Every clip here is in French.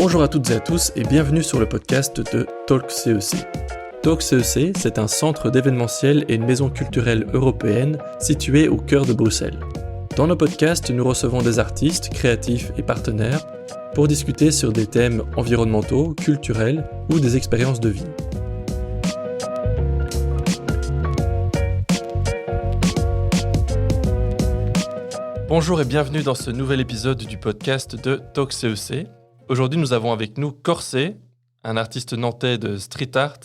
Bonjour à toutes et à tous et bienvenue sur le podcast de Talk CEC. Talk CEC, c'est un centre d'événementiel et une maison culturelle européenne située au cœur de Bruxelles. Dans nos podcasts, nous recevons des artistes, créatifs et partenaires pour discuter sur des thèmes environnementaux, culturels ou des expériences de vie. Bonjour et bienvenue dans ce nouvel épisode du podcast de Talk CEC. Aujourd'hui, nous avons avec nous Corsé, un artiste nantais de street art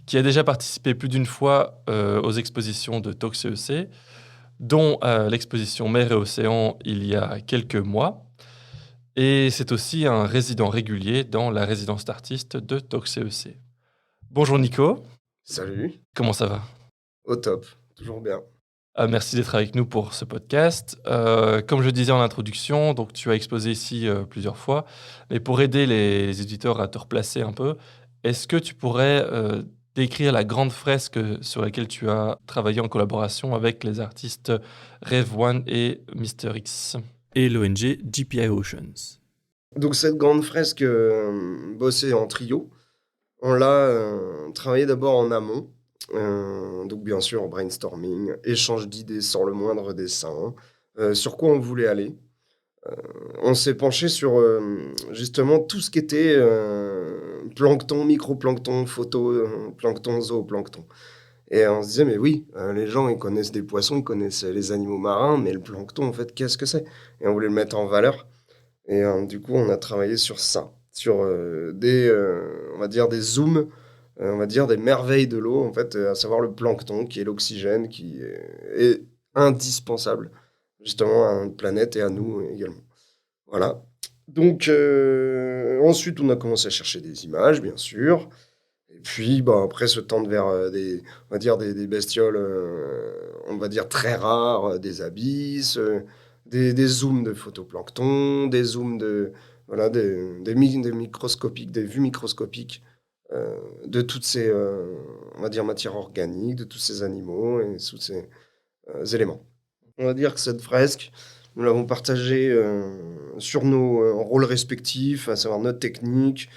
qui a déjà participé plus d'une fois aux expositions de Talk CEC, dont l'exposition Mer et Océan il y a quelques mois. Et c'est aussi un résident régulier dans la résidence d'artiste de Talk CEC. Bonjour Nico. Salut. Comment ça va ? Au top, toujours bien. Merci d'être avec nous pour ce podcast. Comme je disais en introduction, donc tu as exposé ici plusieurs fois, mais pour aider les éditeurs à te replacer un peu, est-ce que tu pourrais décrire la grande fresque sur laquelle tu as travaillé en collaboration avec les artistes Rev One et Mr. X et l'ONG GPI Oceans? Donc cette grande fresque bossée en trio, on l'a travaillée d'abord en amont. Donc bien sûr brainstorming, échange d'idées sans le moindre dessin, sur quoi on voulait aller. On s'est penché sur justement tout ce qui était plancton, microplancton, photoplancton, zooplancton. Et on se disait mais oui, les gens ils connaissent des poissons, ils connaissent les animaux marins, mais le plancton en fait qu'est-ce que c'est? Et on voulait le mettre en valeur. Et du coup on a travaillé sur ça, sur on va dire des zooms, on va dire des merveilles de l'eau, en fait, à savoir le plancton, qui est l'oxygène, qui est indispensable, justement, à notre planète et à nous également. Voilà. Donc, ensuite, on a commencé à chercher des images, bien sûr. Et puis, après, se tendre vers on va dire des bestioles, on va dire très rares, des abysses, des zooms de phytoplancton, des zooms voilà, des microscopiques, des vues microscopiques, de toutes ces on va dire matières organiques, de tous ces animaux et tous ces éléments. On va dire que cette fresque, nous l'avons partagée sur nos rôles respectifs, à savoir notre technique.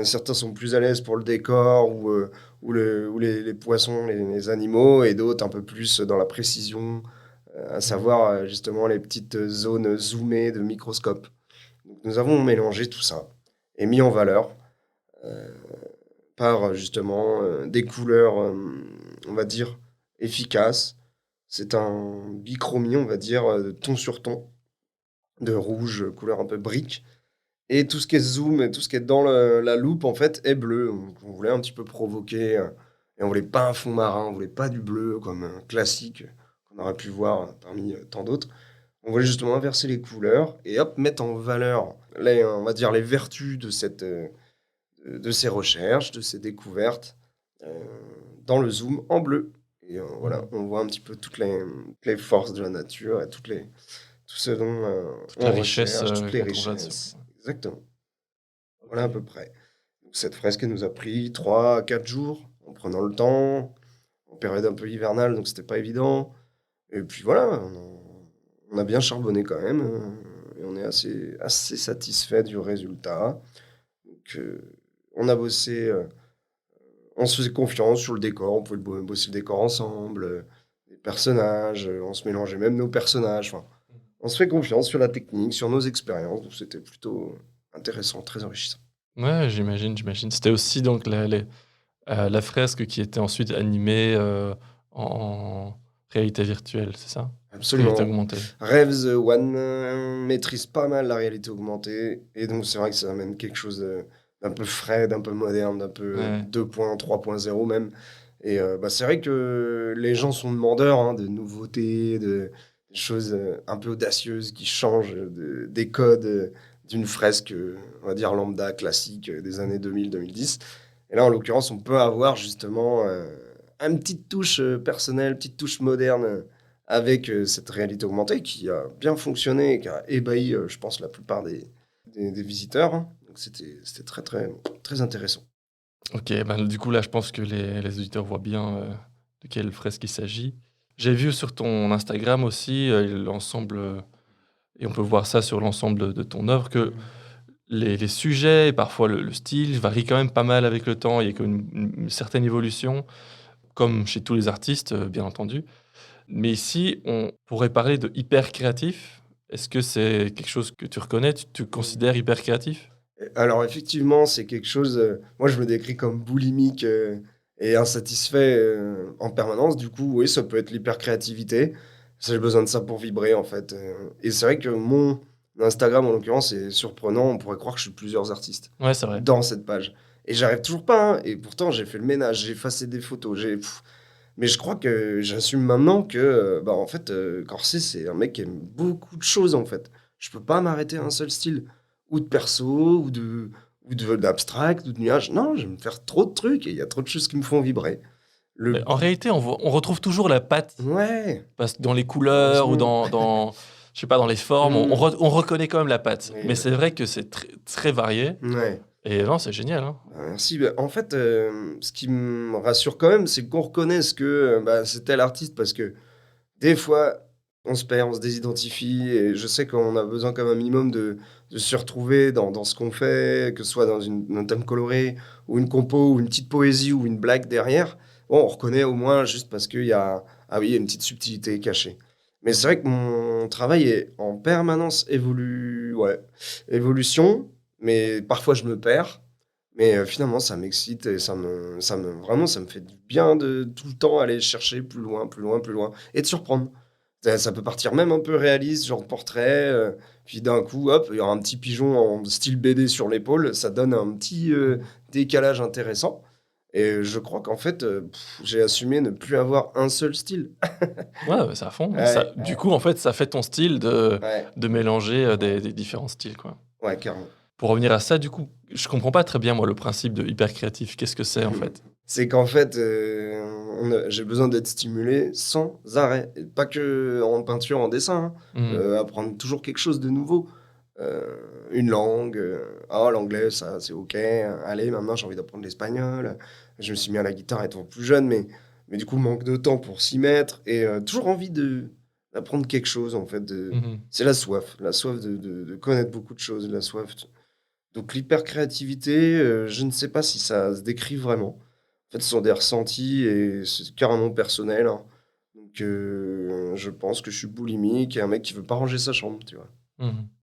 Certains sont plus à l'aise pour le décor ou les poissons, les animaux, et d'autres un peu plus dans la précision, à savoir justement les petites zones zoomées de microscope. Donc, nous avons mélangé tout ça et mis en valeur par justement des couleurs, on va dire, efficaces. C'est un bichromie, on va dire, de ton sur ton, de rouge, couleur un peu brique. Et tout ce qui est zoom, et tout ce qui est dans la loupe, en fait, est bleu. Donc, on voulait un petit peu provoquer, et on voulait pas un fond marin, on voulait pas du bleu comme un classique qu'on aurait pu voir parmi tant d'autres. On voulait justement inverser les couleurs et hop, mettre en valeur, on va dire, les vertus de de ces recherches, de ces découvertes, dans le zoom en bleu. Et voilà, on voit un petit peu toutes les forces de la nature et tout ce dont toute la richesse, toutes les qu'on trouve richesses. là-dessus. Exactement. Voilà à peu près. Donc, cette fresque elle nous a pris 3 à 4 jours, en prenant le temps, en période un peu hivernale, donc c'était pas évident. Et puis voilà, on a bien charbonné quand même, et on est assez satisfait du résultat. Donc, on a bossé, on se faisait confiance sur le décor, on pouvait bosser le décor ensemble, les personnages, on se mélangeait même nos personnages. Enfin, on se fait confiance sur la technique, sur nos expériences, donc c'était plutôt intéressant, très enrichissant. Ouais, j'imagine. C'était aussi donc la fresque qui était ensuite animée en réalité virtuelle, c'est ça? Absolument. Réalité augmentée. Revs One maîtrise pas mal la réalité augmentée, et donc c'est vrai que ça amène quelque chose d'un peu frais, d'un peu moderne, d'un peu Ouais. 2.3.0 même. Et c'est vrai que les gens sont demandeurs de nouveautés, de choses un peu audacieuses qui changent des codes d'une fresque, on va dire lambda, classique des années 2000-2010. Et là, en l'occurrence, on peut avoir justement une petite touche personnelle, petite touche moderne avec cette réalité augmentée qui a bien fonctionné et qui a ébahi, je pense, la plupart des visiteurs. Donc, c'était très, très, très intéressant. Ok, du coup là je pense que les auditeurs voient bien de quelle fresque il s'agit. J'ai vu sur ton Instagram aussi l'ensemble, et on peut voir ça sur l'ensemble de ton œuvre, que les sujets et parfois le style varient quand même pas mal avec le temps. Il y a comme une certaine évolution, comme chez tous les artistes, bien entendu. Mais ici, on pourrait parler de hyper créatif. Est-ce que c'est quelque chose que tu reconnais? Tu te considères hyper créatif? Alors effectivement, c'est quelque chose, moi je me décris comme boulimique, et insatisfait, en permanence. Du coup, oui, ça peut être l'hypercréativité. J'ai besoin de ça pour vibrer, en fait, et c'est vrai que mon Instagram, en l'occurrence, est surprenant. On pourrait croire que je suis plusieurs artistes Ouais, c'est vrai. dans cette page et j'arrive toujours pas, hein, et pourtant j'ai fait le ménage, j'ai effacé des photos, mais je crois que j'assume maintenant que, bah, en fait, Corset, c'est un mec qui aime beaucoup de choses, en fait. Je peux pas m'arrêter à un seul style, ou de perso, ou d'abstract, ou de nuage. Non, je vais me faire trop de trucs et il y a trop de choses qui me font vibrer. Le Mais en réalité, on retrouve toujours la patte, Ouais, parce que dans les couleurs ou heureusement. je sais pas, dans les formes, Mmh. on reconnaît quand même la patte. Oui, Mais c'est vrai que c'est très, très varié. ouais. Et non, c'est génial, hein. Merci. Bah, en fait, ce qui me rassure quand même, c'est qu'on reconnaisse que, bah, c'est tel artiste parce que des fois, on se perd, on se désidentifie et je sais qu'on a besoin quand même un minimum de se retrouver dans ce qu'on fait, que ce soit dans un thème coloré ou une compo ou une petite poésie ou une blague derrière. Bon, on reconnaît au moins juste parce qu'il y a, ah oui, il y a une petite subtilité cachée. Mais c'est vrai que mon travail est en permanence évolution, mais parfois je me perds. Mais finalement, ça m'excite et vraiment, ça me fait du bien de tout le temps aller chercher plus loin, plus loin, plus loin et de surprendre. Ça peut partir même un peu réaliste, genre portrait, puis d'un coup, hop, il y aura un petit pigeon en style BD sur l'épaule, ça donne un petit décalage intéressant. Et je crois qu'en fait, j'ai assumé ne plus avoir un seul style. Ouais, ouais, c'est à fond. Ouais, Du coup, en fait, ça fait ton style ouais, de mélanger des différents styles, quoi. ouais, carrément. Pour revenir à ça, du coup, je comprends pas très bien, moi, le principe de hyper créatif. Qu'est-ce que c'est, en fait? C'est qu'en fait, j'ai besoin d'être stimulé sans arrêt. Et pas que en peinture, en dessin, hein. Mmh. Apprendre toujours quelque chose de nouveau. Une langue, ah l'anglais ça c'est OK, allez maintenant j'ai envie d'apprendre l'espagnol. Je me suis mis à la guitare étant plus jeune, mais du coup manque de temps pour s'y mettre et toujours envie d'apprendre quelque chose en fait, Mmh. c'est la soif de connaître beaucoup de choses, la soif donc l'hypercréativité, je ne sais pas si ça se décrit vraiment. En fait, ce sont des ressentis et c'est carrément personnel, hein. Donc je pense que je suis boulimique et un mec qui veut pas ranger sa chambre, tu vois? Mmh.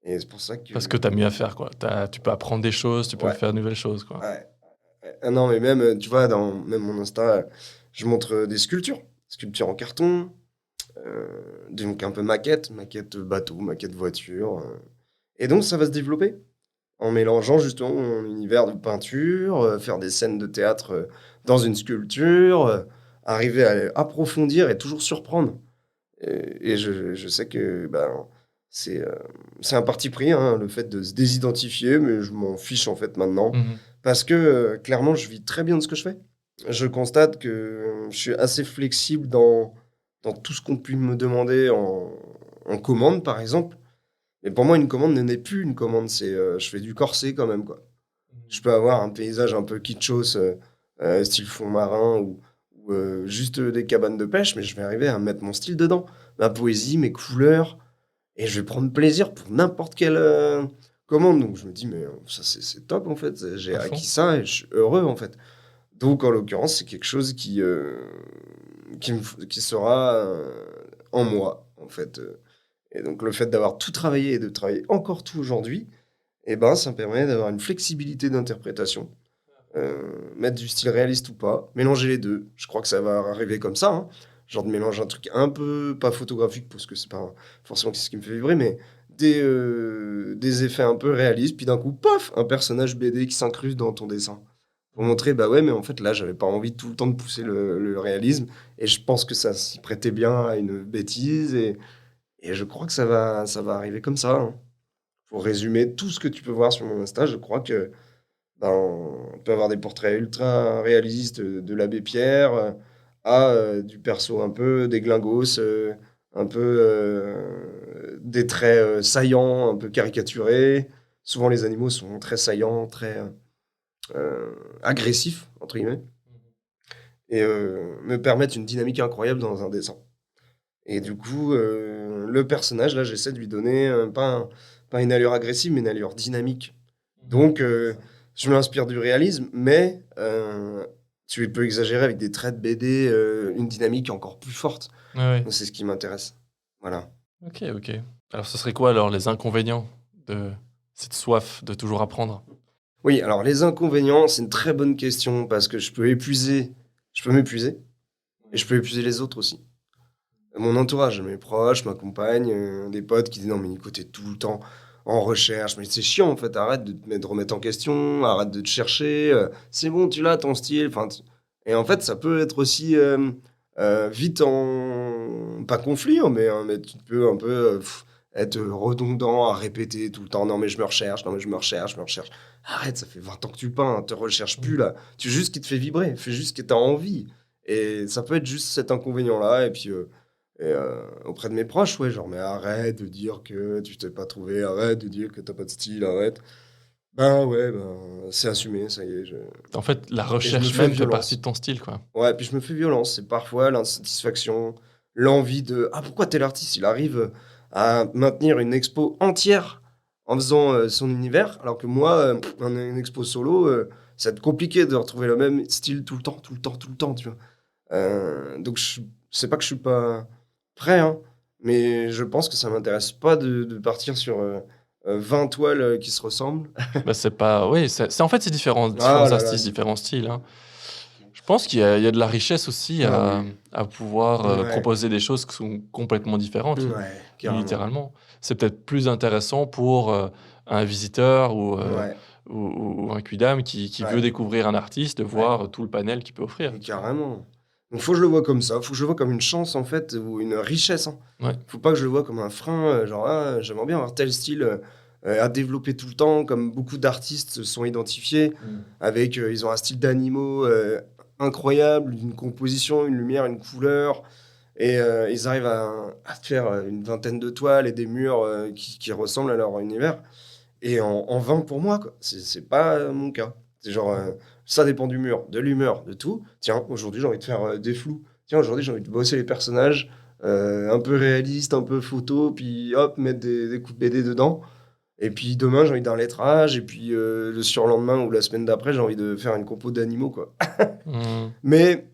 Et c'est pour ça Parce que que tu as mieux à faire, quoi. Tu peux apprendre des choses, tu peux ouais, faire de nouvelles choses, quoi. ouais, ouais. Ah non, mais même, tu vois, dans même mon Insta, je montre, des sculptures en carton, donc un peu maquette bateau, maquette voiture, et donc ça va se développer en mélangeant justement mon univers de peinture, faire des scènes de théâtre, dans une sculpture, arriver à approfondir et toujours surprendre. Et je sais que, ben, c'est, heu, c'est un parti pris, hein, le fait de se désidentifier, mais je m'en fiche, en fait, maintenant. Mmh. Parce que, clairement, je vis très bien de ce que je fais. Je constate que je suis assez flexible dans tout ce qu'on peut me demander en commande, par exemple. Mais pour moi, une commande ne n'est plus une commande, je fais du corset quand même, quoi. Je peux avoir un paysage un peu kitschos, style fond marin ou juste, des cabanes de pêche, mais je vais arriver à mettre mon style dedans. Ma poésie, mes couleurs et je vais prendre plaisir pour n'importe quelle, commande. Donc je me dis: «Mais, ça c'est top en fait, j'ai À acquis fond. ça et je suis heureux en fait». Donc en l'occurrence, c'est quelque chose qui sera, en moi en fait, et donc le fait d'avoir tout travaillé et de travailler encore tout aujourd'hui et ben, ça me permet d'avoir une flexibilité d'interprétation. Mettre du style réaliste ou pas, mélanger les 2. Je crois que ça va arriver comme ça, hein. Genre de mélanger un truc un peu pas photographique parce que c'est pas forcément ce qui me fait vibrer, mais des effets un peu réalistes, puis d'un coup, paf! Un personnage BD qui s'incruste dans ton dessin. Pour Mmh. montrer, bah, ouais, mais en fait, là, j'avais pas envie tout le temps de pousser le réalisme et je pense que ça s'y prêtait bien à une bêtise et je crois que ça va arriver comme ça, hein. Pour résumer tout ce que tu peux voir sur mon Insta, je crois que ben, on peut avoir des portraits ultra réalistes, de l'abbé Pierre, à, du perso un peu déglingos, un peu, des traits, saillants, un peu caricaturés. Souvent les animaux sont très saillants, très, «agressifs» entre guillemets et me permettent une dynamique incroyable dans un dessin et du coup, le personnage là, j'essaie de lui donner, pas une allure agressive, mais une allure dynamique. Donc, je m'inspire du réalisme, mais tu peux exagérer avec des traits de BD, une dynamique encore plus forte. Ouais, ouais. Donc, c'est ce qui m'intéresse. Voilà. OK, OK. Alors ce serait quoi alors les inconvénients de cette soif de toujours apprendre? Oui, alors les inconvénients, c'est une très bonne question parce que je peux m'épuiser et je peux épuiser les autres aussi. Mon entourage, mes proches, ma compagne, des potes qui disent: «Non mais Nico, tu tout le temps en recherche». Mais c'est chiant en fait, arrête de remettre en question, arrête de te chercher, c'est bon, tu l'as ton style, enfin t et en fait, ça peut être aussi, vite en pas conflit, hein, mais tu peux un peu, être redondant à répéter tout le temps: «Non mais je me recherche, non mais je me recherche, je me recherche». Arrête, ça fait 20 ans que tu peins, te recherche plus là. Tu veux juste ce qui te fait vibrer, fais juste ce que tu as envie et ça peut être juste cet inconvénient-là et puis, auprès de mes proches, ouais, genre: «Mais arrête de dire que tu t'es pas trouvé, arrête de dire que t'as pas de style, arrête». Ben, ouais, ben, c'est assumé, ça y est, je En fait, la et je me recherche fais même fait partie de violence. ton style, quoi. Ouais, puis je me fais violence. C'est parfois l'insatisfaction, l'envie de: «Ah pourquoi tel artiste, il arrive, à maintenir une expo entière en faisant, son univers, alors que moi, une expo solo, ça va être compliqué de retrouver le même style tout le temps, tout le temps, tout le temps», tu vois? Donc je c'est pas que je suis pas prêt, hein, mais je pense que ça m'intéresse pas de partir sur, 20 toiles, qui se ressemblent. Bah, c'est pas oui, c'est en fait, c'est différents Ah différents là là, artistes, différents styles, hein. Je pense qu'il y a de la richesse aussi ah à oui, pouvoir, ouais, proposer des choses qui sont complètement différentes, ouais, carrément. littéralement. C'est peut-être plus intéressant pour, un visiteur Ouais, ou un quidam qui veut ouais, découvrir un artiste, de ouais, voir tout le panel qu'il peut offrir, mais tu vois? carrément. Donc faut que je le vois comme ça, faut que je le vois comme une chance, en fait, ou une richesse, hein. Ouais. Faut pas que je le vois comme un frein, genre: «Ah, j'aimerais bien avoir tel style, à développer tout le temps», comme beaucoup d'artistes se sont identifiés avec, ils ont un style d'animaux, incroyable, une composition, une lumière, une couleur et ils arrivent à faire, une vingtaine de toiles et des murs, qui ressemblent à leur univers. Et en vain pour moi, quoi. C'est pas, mon cas. C'est genre, ça dépend du mur, de l'humeur, de tout. Tiens, aujourd'hui, j'ai envie de faire, des flous. Tiens, aujourd'hui, j'ai envie de bosser les personnages, un peu réalistes, un peu photo, puis hop, mettre des coups de BD dedans. Et puis demain, j'ai envie d'un lettrage et puis, le surlendemain ou la semaine d'après, j'ai envie de faire une compo d'animaux, quoi. Mmh. Mais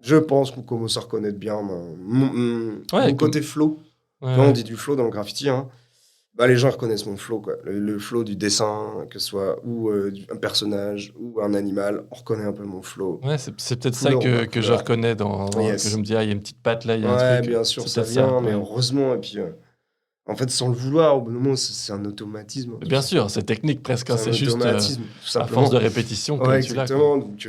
je pense qu'on commence à reconnaître bien Ouais, mon comme côté flow. ouais, Tu vois, on ouais. dit du flow dans le graffiti, hein. Bah, les gens reconnaissent mon flow, quoi. Le flow du dessin, que ce soit ou un personnage ou un animal, on reconnaît un peu mon flow. Ouais, c'est peut-être ça Couleur ou pas que je couleur. reconnais dans que je Yes. me dis: «Ah, il y a une petite patte là, il y a un Ouais, truc», bien sûr, c'est ça peut-être ça, vient, mais ouais. heureusement. Et puis, en fait, sans le vouloir, au bout d'un moment, c'est un automatisme, hein, tout Bien ça. sûr, c'est technique presque, hein, C'est un c'est juste, automatisme, tout à force de simplement. répétition que Ouais, tu l'as, quoi. exactement. Donc,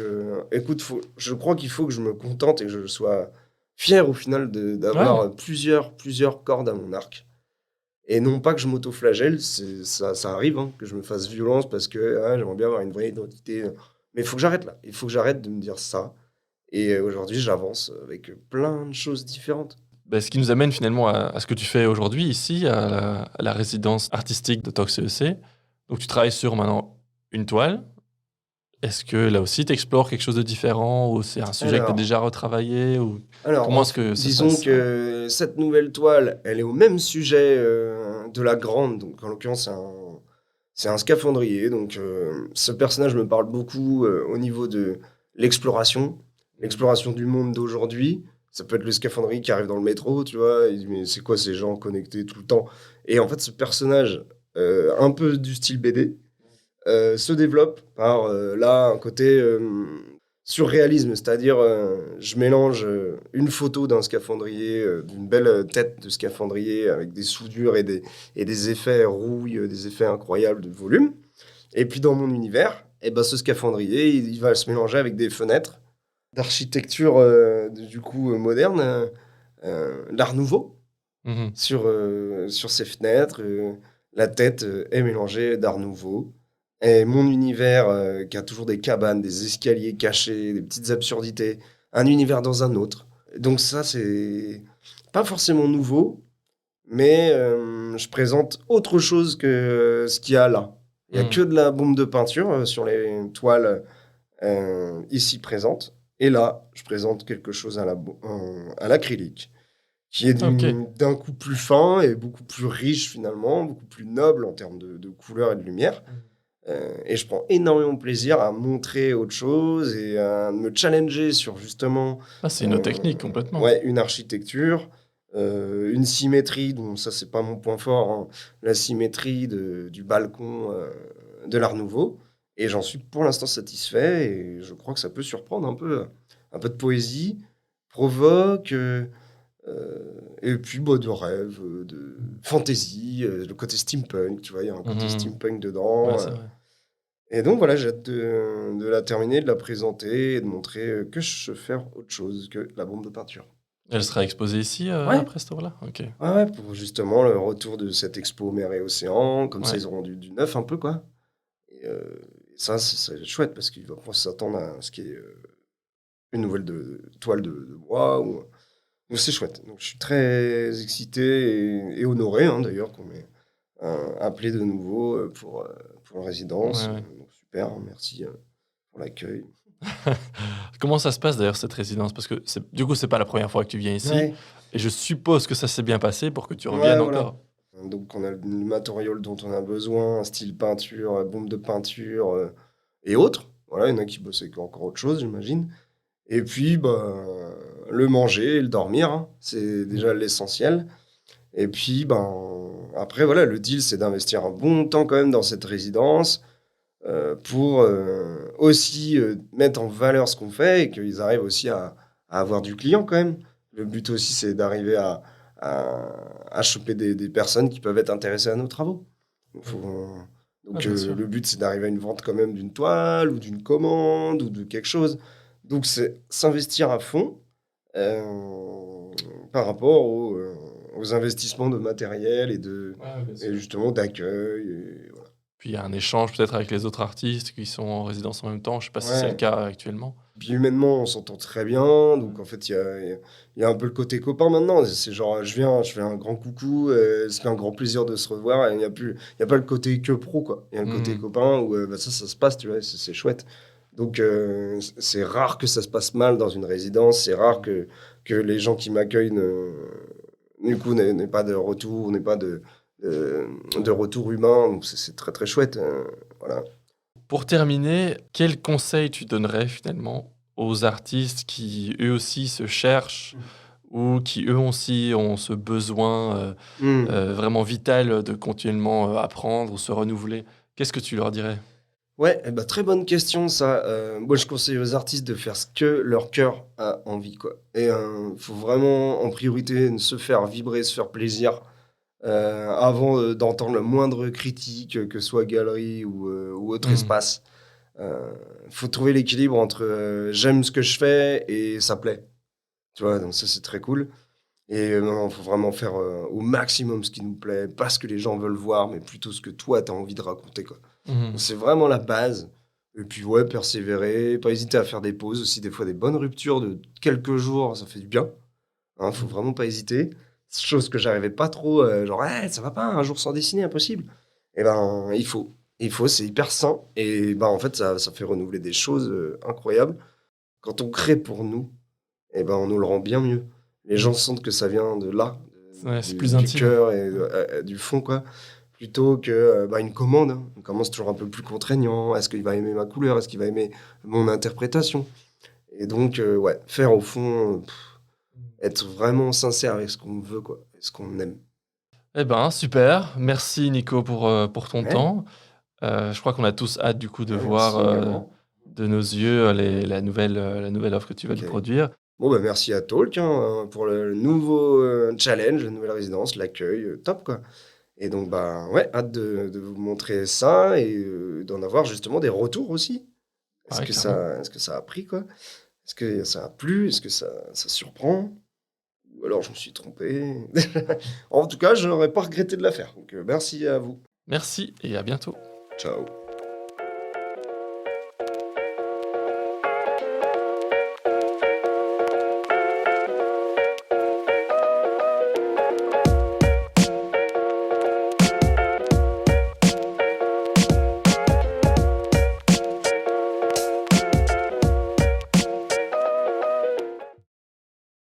écoute, je crois qu'il faut que je me contente et que je sois fier au final d'avoir Ouais, plusieurs cordes à mon arc. Et non pas que je m'auto-flagelle, ça arrive, hein, que je me fasse violence parce que, ah, j'aimerais bien avoir une vraie identité, mais il faut que j'arrête là. Il faut que j'arrête de me dire ça et aujourd'hui, j'avance avec, plein de choses différentes. bah, ce qui nous amène finalement à ce que tu fais aujourd'hui ici, à la résidence artistique de Tox CEC. Donc tu travailles sur maintenant une toile. Est-ce que là aussi tu explores quelque chose de différent ou c'est un sujet que tu as Alors déjà retravaillé ou alors, comment est-ce que ça se disons passe? Ouais. que cette nouvelle toile, elle est au même sujet, de la grande, donc en l'occurrence, c'est un scaphandrier, donc ce personnage me parle beaucoup, au niveau de l'exploration, l'exploration du monde d'aujourd'hui. Ça peut être le scaphandrier qui arrive dans le métro, tu vois? Il dit: «Mais c'est quoi ces gens connectés tout le temps?» Et en fait, ce personnage, un peu du style BD, se développe par, là, un côté, surréalisme. C'est-à-dire, je mélange, une photo d'un scaphandrier, d'une belle, tête de scaphandrier avec des soudures et des effets rouille, des effets incroyables de volume. Et puis dans mon univers, et ben, ce scaphandrier, il va se mélanger avec des fenêtres d'architecture, du coup, moderne, l'art nouveau Mmh. sur ces fenêtres, la tête, est mélangée d'art nouveau et mon univers, qui a toujours des cabanes, des escaliers cachés, des petites absurdités, un univers dans un autre. Donc ça, c'est pas forcément nouveau, mais je présente autre chose que ce qu'il y a là. Il y a Mmh. que de la bombe de peinture, sur les toiles, ici présentes et là, je présente quelque chose à l'acrylique. Qui est OK. d'un coup plus fin et beaucoup plus riche finalement, beaucoup plus noble en termes de couleurs et de lumière. Et je prends énormément de plaisir à montrer autre chose et à me challenger sur justement Ah, c'est une autre technique complètement. ouais, une architecture, une symétrie, donc ça, c'est pas mon point fort, hein, la symétrie du balcon de l'Art Nouveau. Et j'en suis pour l'instant satisfait et je crois que ça peut surprendre un peu de poésie, provoque, et puis bah, de rêve, de fantaisie, le côté steampunk, tu vois, il y a un côté Mhm. steampunk Ouais, dedans. c'est vrai. Et donc voilà, j'ai hâte de la terminer, de la présenter et de montrer que je sais faire autre chose que la bombe de peinture. Elle sera exposée ici Ouais, après cette œuvre-là? Ok. ouais, ouais, pour justement le retour de cette expo Mer et Océan, comme ça Ouais. ils auront du neuf un peu, quoi. Et ça, c'est chouette parce qu'ils vont pas s'attendre à ce qui est une nouvelle toile de bois. Donc c'est chouette. Donc je suis très excité et honoré, hein, d'ailleurs, qu'on m'ait appelé de nouveau pour la Ouais, résidence. ouais. Donc super, merci pour l'accueil. Comment ça se passe d'ailleurs cette résidence? Parce que du coup, c'est pas la première fois que tu viens ici, Ouais, et je suppose que ça s'est bien passé pour que tu ouais, reviennes voilà. encore. Donc on a le matériel dont on a besoin, style peinture, bombe de peinture et autres. Voilà, il y en a qui bossent avec encore autre chose, j'imagine. Et puis, bah, le manger et le dormir, hein, c'est déjà l'essentiel. Et puis, ben, après, voilà, le deal, c'est d'investir un bon temps quand même dans cette résidence pour aussi mettre en valeur ce qu'on fait et qu'ils arrivent aussi à avoir du client quand même. Le but aussi, c'est d'arriver à, à choper des personnes qui peuvent être intéressées à nos travaux. Donc, Ouais, bien sûr. le but, c'est d'arriver à une vente quand même d'une toile ou d'une commande ou de quelque chose. Donc, c'est s'investir à fond par rapport aux investissements de matériel Ouais, bien et sûr. justement d'accueil. Et voilà. Puis il y a un échange peut-être avec les autres artistes qui sont en résidence en même temps. Je sais pas si c'est le Ouais. cas actuellement. Puis humainement, on s'entend très bien. Donc en fait, il y a un peu le côté copain maintenant. C'est genre, je viens, je fais un grand coucou, ça fait un grand plaisir de se revoir. Et il y a pas le côté que pro, quoi. Il y a le côté Hmm. copain où bah, ça se passe, tu vois, c'est chouette. Donc c'est rare que ça se passe mal dans une résidence. C'est rare que les gens qui m'accueillent, du coup, n'aient pas de retour, n'aient pas de retour humain. Donc c'est très très chouette. Voilà. Pour terminer, quel conseil tu donnerais finalement aux artistes qui eux aussi se cherchent ou qui eux aussi ont ce besoin Hmm. vraiment vital de continuellement apprendre ou se renouveler? Qu'est-ce que tu leur dirais? Ouais, eh ben, très bonne question ça. Moi, je conseille aux artistes de faire ce que leur cœur a envie, quoi. Et faut vraiment, en priorité, se faire vibrer, se faire plaisir, avant d'entendre le moindre critique, que ce soit galerie ou autre Hmm. espace. Euh, faut trouver l'équilibre entre j'aime ce que je fais et ça plaît. Tu vois, donc ça, c'est très cool. Et non, faut vraiment faire au maximum ce qui nous plaît, pas ce que les gens veulent voir, mais plutôt ce que toi, tu as envie de raconter, quoi. Mhm. C'est vraiment la base. Et puis, ouais, persévérer, pas hésiter à faire des pauses aussi, des fois des bonnes ruptures de quelques jours, ça fait du bien. Hein, faut vraiment pas hésiter. Chose que j'arrivais pas trop, genre, «Eh, ça va pas, un jour sans dessiner, impossible». Et ben, il faut. Il faut, c'est hyper sain. Et ben, en fait, ça fait renouveler des choses incroyables. Quand on crée pour nous, et ben, on nous le rend bien mieux. Les gens Mhm. sentent que ça vient de là, Ouais, c'est plus du intime. cœur et du fond, quoi. Plutôt que bah, une commande, hein. Une commande, c'est toujours un peu plus contraignant. Est-ce qu'il va aimer ma couleur? Est-ce qu'il va aimer mon interprétation? Et donc, ouais, faire au fond, être vraiment sincère avec ce qu'on veut, quoi, et ce qu'on aime. Eh ben, super. Merci Nico pour ton Ouais, temps. Je crois qu'on a tous hâte du coup de ouais, voir merci également. de nos yeux la nouvelle offre que tu vas nous Ok. produire. Bon, bah, merci à Talk hein, pour le nouveau challenge, la nouvelle résidence, l'accueil, top, quoi. Et donc, bah, ouais, hâte de vous montrer ça et d'en avoir justement des retours aussi. Ouais, clairement. Est-ce que ça a pris, quoi? Est-ce que ça a plu? Est-ce que ça surprend? Ou alors je me suis trompé? En tout cas, je n'aurais pas regretté de la faire. Donc, merci à vous. Merci et à bientôt. Ciao.